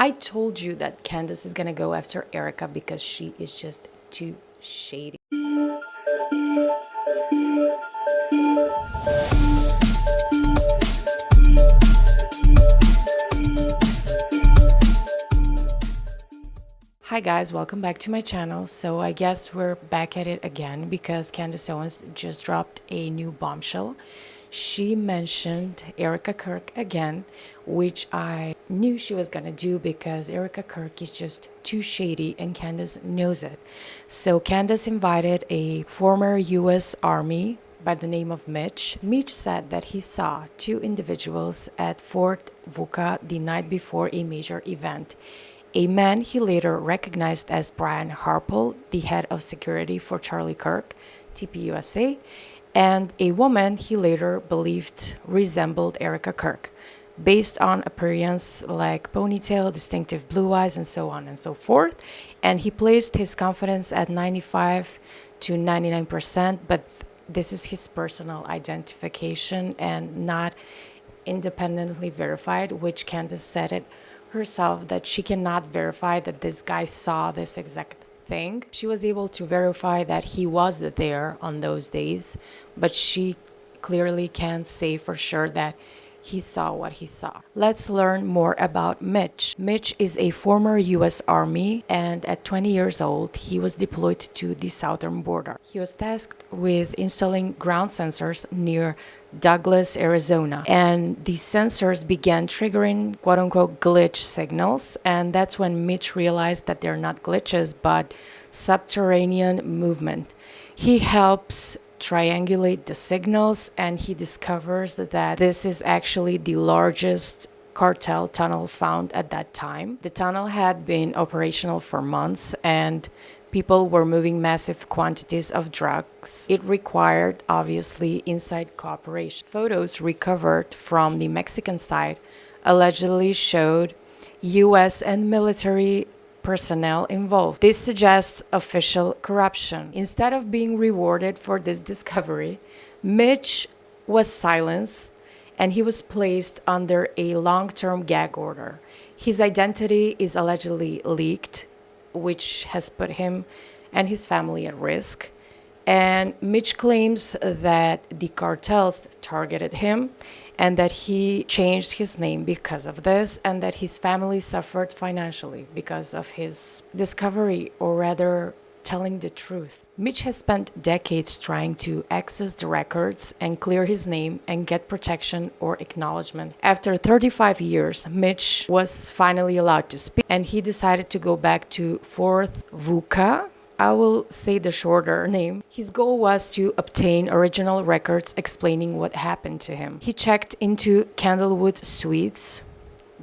I told you that Candace is gonna go after Erika because she is just too shady. Hi guys, welcome back to my channel. So I guess we're back at it again because Candace Owens just dropped a new bombshell. She mentioned Erika Kirk again, which I knew she was gonna do because Erika Kirk is just too shady and Candace knows it. So Candace invited a former US Army by the name of Mitch. Mitch said that he saw two individuals at Fort Vuka the night before a major event. A man he later recognized as Brian Harpole, the head of security for Charlie Kirk, TPUSA, and a woman he later believed resembled Erika Kirk, based on appearance like ponytail, distinctive blue eyes, and so on and so forth. And he placed his confidence at 95 to 99%, but this is his personal identification and not independently verified, which Candace said it herself that she cannot verify that this guy saw this exact thing. She was able to verify that he was there on those days, but she clearly can't say for sure that he saw what he saw. Let's learn more about Mitch. Mitch is a former US Army, and at 20 years old, he was deployed to the southern border. He was tasked with installing ground sensors near Douglas, Arizona, and these sensors began triggering quote-unquote glitch signals, and that's when Mitch realized that they're not glitches but subterranean movement. He helps triangulate the signals, and he discovers that this is actually the largest cartel tunnel found at that time. The tunnel had been operational for months, and people were moving massive quantities of drugs. It required, obviously, inside cooperation. Photos recovered from the Mexican side allegedly showed U.S. and military personnel involved. This suggests official corruption. Instead of being rewarded for this discovery, Mitch was silenced and he was placed under a long-term gag order. His identity is allegedly leaked, which has put him and his family at risk. And Mitch claims that the cartels targeted him and that he changed his name because of this, and that his family suffered financially because of his discovery, or rather, telling the truth. Mitch has spent decades trying to access the records and clear his name and get protection or acknowledgement. After 35 years, Mitch was finally allowed to speak, and he decided to go back to Fort Vuka. I will say the shorter name. His goal was to obtain original records explaining what happened to him. He checked into Candlewood Suites,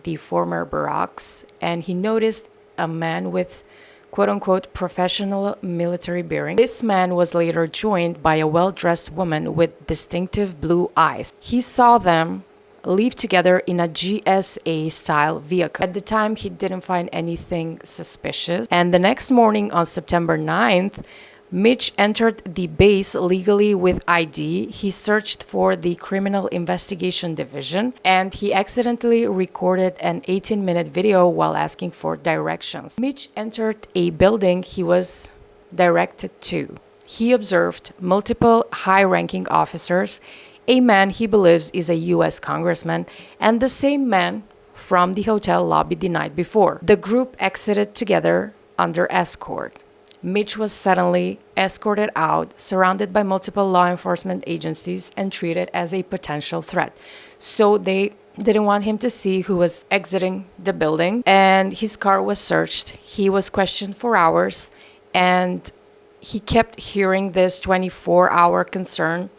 the former barracks, and he noticed a man with quote-unquote professional military bearing. This man was later joined by a well-dressed woman with distinctive blue eyes. He saw them live together in a GSA-style vehicle. At the time, he didn't find anything suspicious. And the next morning, on September 9th, Mitch entered the base legally with ID. He searched for the Criminal Investigation Division, and he accidentally recorded an 18-minute video while asking for directions. Mitch entered a building he was directed to. He observed multiple high-ranking officers, a man he believes is a U.S. congressman, and the same man from the hotel lobby the night before. The group exited together under escort. Mitch was suddenly escorted out, surrounded by multiple law enforcement agencies, and treated as a potential threat. So they didn't want him to see who was exiting the building, and his car was searched. He was questioned for hours, and he kept hearing this 24-hour concern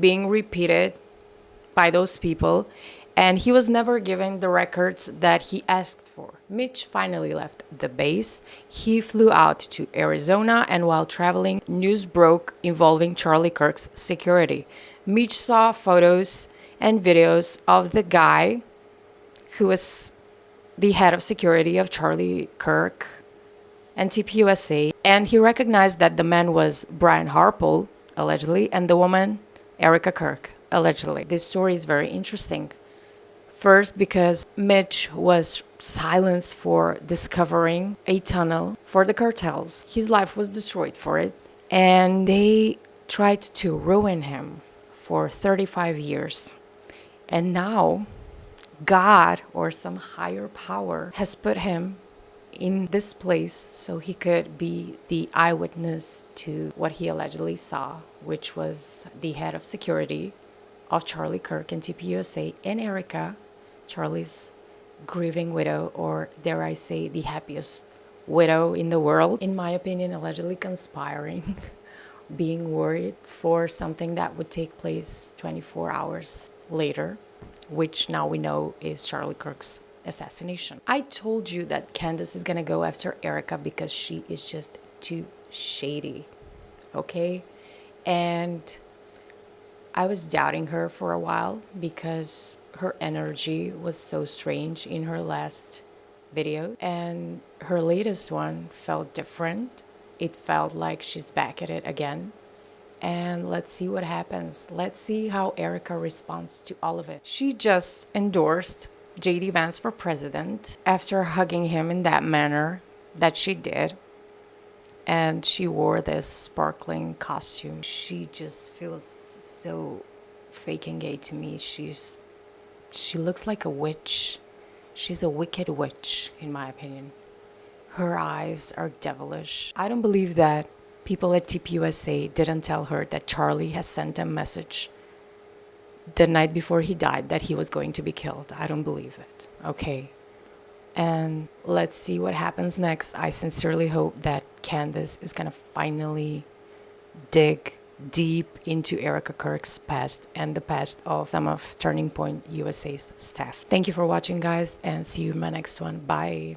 being repeated by those people, and he was never given the records that he asked for. Mitch finally left the base. He flew out to Arizona, and while traveling, news broke involving Charlie Kirk's security. Mitch saw photos and videos of the guy who was the head of security of Charlie Kirk and TPUSA, and he recognized that the man was Brian Harpole, allegedly, and the woman Erika Kirk, allegedly. This story is very interesting. First, because Mitch was silenced for discovering a tunnel for the cartels. His life was destroyed for it. And they tried to ruin him for 35 years. And now, God or some higher power has put him in this place so he could be the eyewitness to what he allegedly saw, which was the head of security of Charlie Kirk and TPUSA and Erika, Charlie's grieving widow, or dare I say, the happiest widow in the world. In my opinion, allegedly conspiring, being worried for something that would take place 24 hours later, which now we know is Charlie Kirk's assassination. I told you that Candace is gonna go after Erika because she is just too shady, okay? And I was doubting her for a while because her energy was so strange in her last video, and her latest one felt different. It felt like she's back at it again. And let's see what happens. Let's see how Erika responds to all of it. She just endorsed JD Vance for president after hugging him in that manner that she did. And she wore this sparkling costume. She just feels so fake and gay to me. She looks like a witch. She's a wicked witch, in my opinion. Her eyes are devilish. I don't believe that people at TPUSA didn't tell her that Charlie has sent a message the night before he died that he was going to be killed. I don't believe it. Okay. And let's see what happens next. I sincerely hope that Candace is going to finally dig deep into Erika Kirk's past and the past of some of Turning Point USA's staff. Thank you for watching, guys, and see you in my next one. Bye.